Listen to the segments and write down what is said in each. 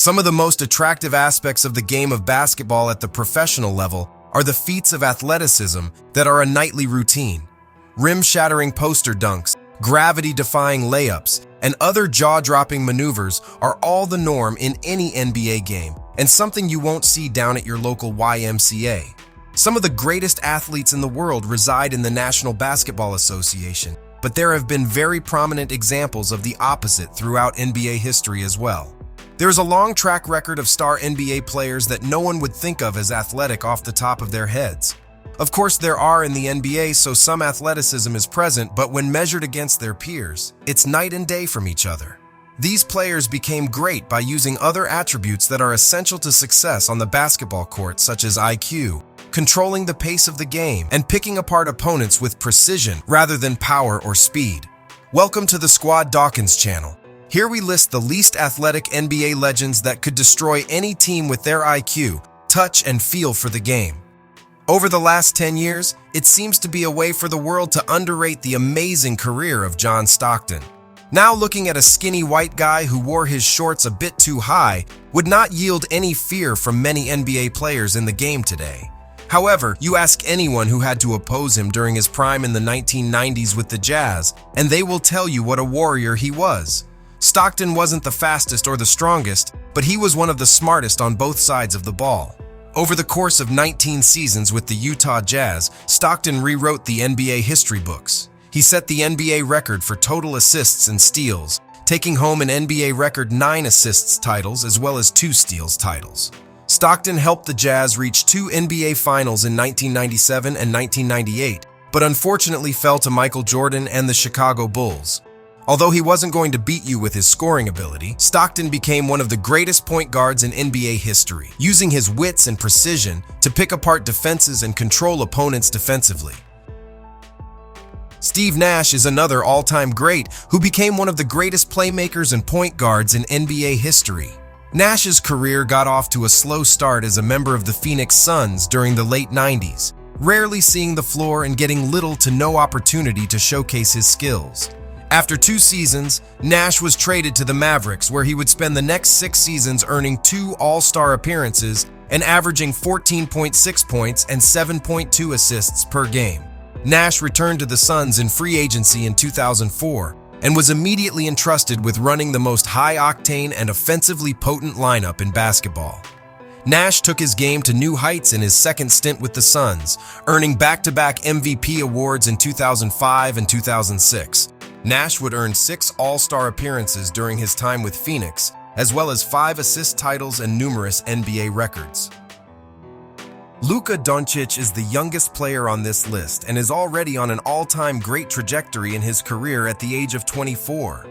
Some of the most attractive aspects of the game of basketball at the professional level are the feats of athleticism that are a nightly routine. Rim-shattering poster dunks, gravity-defying layups, and other jaw-dropping maneuvers are all the norm in any NBA game, and something you won't see down at your local YMCA. Some of the greatest athletes in the world reside in the National Basketball Association, but there have been very prominent examples of the opposite throughout NBA history as well. There is a long track record of star NBA players that no one would think of as athletic off the top of their heads. Of course, there are in the NBA, so some athleticism is present, but when measured against their peers, it's night and day from each other. These players became great by using other attributes that are essential to success on the basketball court, such as IQ, controlling the pace of the game, and picking apart opponents with precision rather than power or speed. Welcome to the Squad Dawkins channel. Here we list the least athletic NBA legends that could destroy any team with their IQ, touch, and feel for the game. Over the last 10 years, it seems to be a way for the world to underrate the amazing career of John Stockton. Now looking at a skinny white guy who wore his shorts a bit too high would not yield any fear from many NBA players in the game today. However, you ask anyone who had to oppose him during his prime in the 1990s with the Jazz, and they will tell you what a warrior he was. Stockton wasn't the fastest or the strongest, but he was one of the smartest on both sides of the ball. Over the course of 19 seasons with the Utah Jazz, Stockton rewrote the NBA history books. He set the NBA record for total assists and steals, taking home an NBA record 9 assists titles as well as 2 steals titles. Stockton helped the Jazz reach 2 NBA Finals in 1997 and 1998, but unfortunately fell to Michael Jordan and the Chicago Bulls. Although he wasn't going to beat you with his scoring ability, Stockton became one of the greatest point guards in NBA history, using his wits and precision to pick apart defenses and control opponents defensively. Steve Nash is another all-time great who became one of the greatest playmakers and point guards in NBA history. Nash's career got off to a slow start as a member of the Phoenix Suns during the late 90s, rarely seeing the floor and getting little to no opportunity to showcase his skills. After 2 seasons, Nash was traded to the Mavericks, where he would spend the next 6 seasons earning 2 All-Star appearances and averaging 14.6 points and 7.2 assists per game. Nash returned to the Suns in free agency in 2004 and was immediately entrusted with running the most high-octane and offensively potent lineup in basketball. Nash took his game to new heights in his second stint with the Suns, earning back-to-back MVP awards in 2005 and 2006. Nash would earn 6 All-Star appearances during his time with Phoenix, as well as 5 assist titles and numerous NBA records. Luka Doncic is the youngest player on this list and is already on an all-time great trajectory in his career at the age of 24.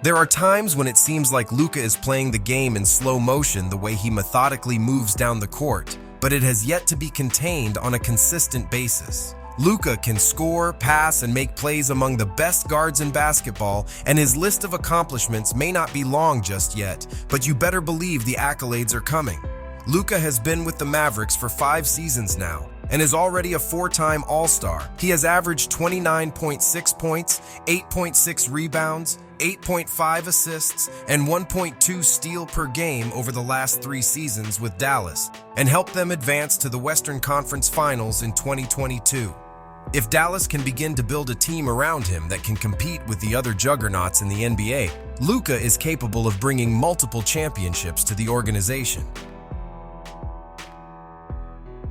There are times when it seems like Luka is playing the game in slow motion the way he methodically moves down the court, but it has yet to be contained on a consistent basis. Luka can score, pass, and make plays among the best guards in basketball, and his list of accomplishments may not be long just yet, but you better believe the accolades are coming. Luka has been with the Mavericks for 5 seasons now, and is already a 4-time All-Star. He has averaged 29.6 points, 8.6 rebounds, 8.5 assists, and 1.2 steals per game over the last 3 seasons with Dallas, and helped them advance to the Western Conference Finals in 2022. If Dallas can begin to build a team around him that can compete with the other juggernauts in the NBA, Luka is capable of bringing multiple championships to the organization.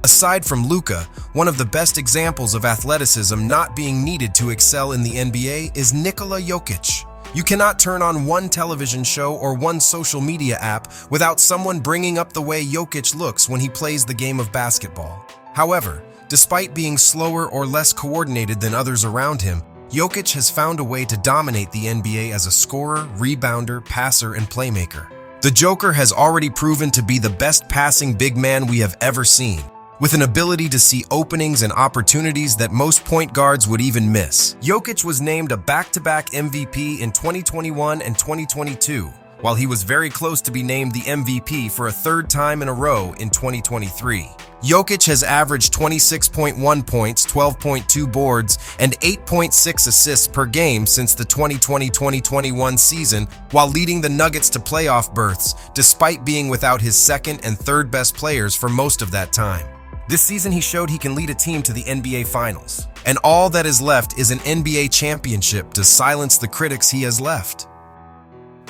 Aside from Luka, one of the best examples of athleticism not being needed to excel in the NBA is Nikola Jokic. You cannot turn on one television show or one social media app without someone bringing up the way Jokic looks when he plays the game of basketball. However, despite being slower or less coordinated than others around him, Jokic has found a way to dominate the NBA as a scorer, rebounder, passer, and playmaker. The Joker has already proven to be the best passing big man we have ever seen, with an ability to see openings and opportunities that most point guards would even miss. Jokic was named a back-to-back MVP in 2021 and 2022, while he was very close to be named the MVP for a 3rd time in a row in 2023. Jokic has averaged 26.1 points, 12.2 boards, and 8.6 assists per game since the 2020-2021 season, while leading the Nuggets to playoff berths, despite being without his second and third best players for most of that time. This season he showed he can lead a team to the NBA Finals, and all that is left is an NBA championship to silence the critics he has left.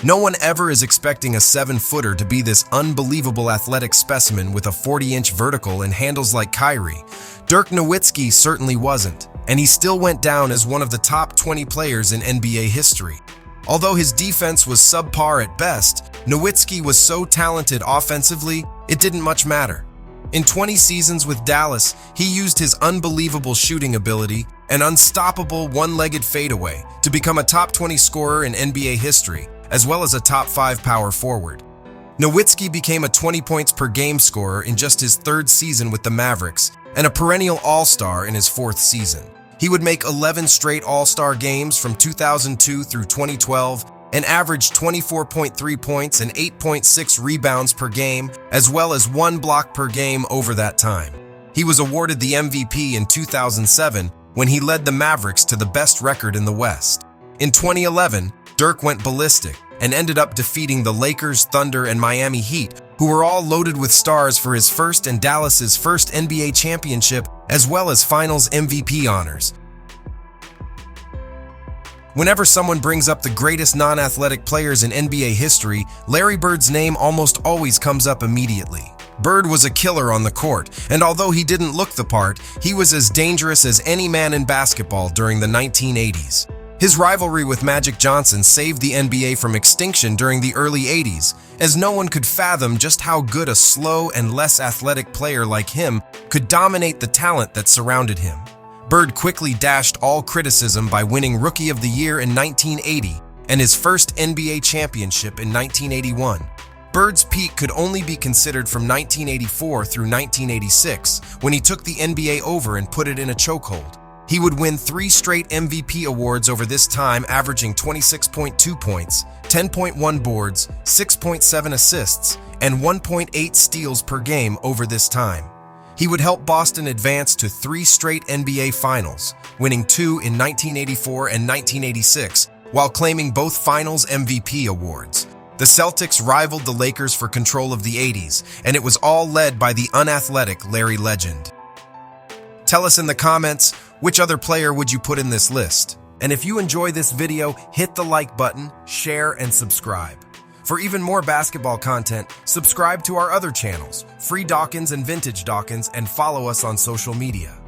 No one ever is expecting a 7-footer to be this unbelievable athletic specimen with a 40-inch vertical and handles like Kyrie. Dirk Nowitzki certainly wasn't, and he still went down as one of the top 20 players in NBA history. Although his defense was subpar at best, Nowitzki was so talented offensively, it didn't much matter. In 20 seasons with Dallas, he used his unbelievable shooting ability and unstoppable one-legged fadeaway to become a top 20 scorer in NBA history, as well as a top 5 power forward. Nowitzki became a 20 points per game scorer in just his third season with the Mavericks and a perennial all-star in his fourth season. He would make 11 straight all-star games from 2002 through 2012 and averaged 24.3 points and 8.6 rebounds per game, as well as 1 block per game over that time. He was awarded the MVP in 2007 when he led the Mavericks to the best record in the West. In 2011, Dirk went ballistic and ended up defeating the Lakers, Thunder, and Miami Heat, who were all loaded with stars for his first and Dallas's first NBA championship, as well as Finals MVP honors. Whenever someone brings up the greatest non-athletic players in NBA history, Larry Bird's name almost always comes up immediately. Bird was a killer on the court, and although he didn't look the part, he was as dangerous as any man in basketball during the 1980s. His rivalry with Magic Johnson saved the NBA from extinction during the early 80s, as no one could fathom just how good a slow and less athletic player like him could dominate the talent that surrounded him. Bird quickly dashed all criticism by winning Rookie of the Year in 1980 and his first NBA championship in 1981. Bird's peak could only be considered from 1984 through 1986, when he took the NBA over and put it in a chokehold. He would win 3 straight MVP awards over this time, averaging 26.2 points, 10.1 boards, 6.7 assists, and 1.8 steals per game over this time. He would help Boston advance to 3 straight NBA Finals, winning 2 in 1984 and 1986, while claiming both Finals MVP awards. The Celtics rivaled the Lakers for control of the 80s, and it was all led by the unathletic Larry Legend. Tell us in the comments, which other player would you put in this list? And if you enjoy this video, hit the like button, share, and subscribe. For even more basketball content, subscribe to our other channels, Free Dawkins and Vintage Dawkins, and follow us on social media.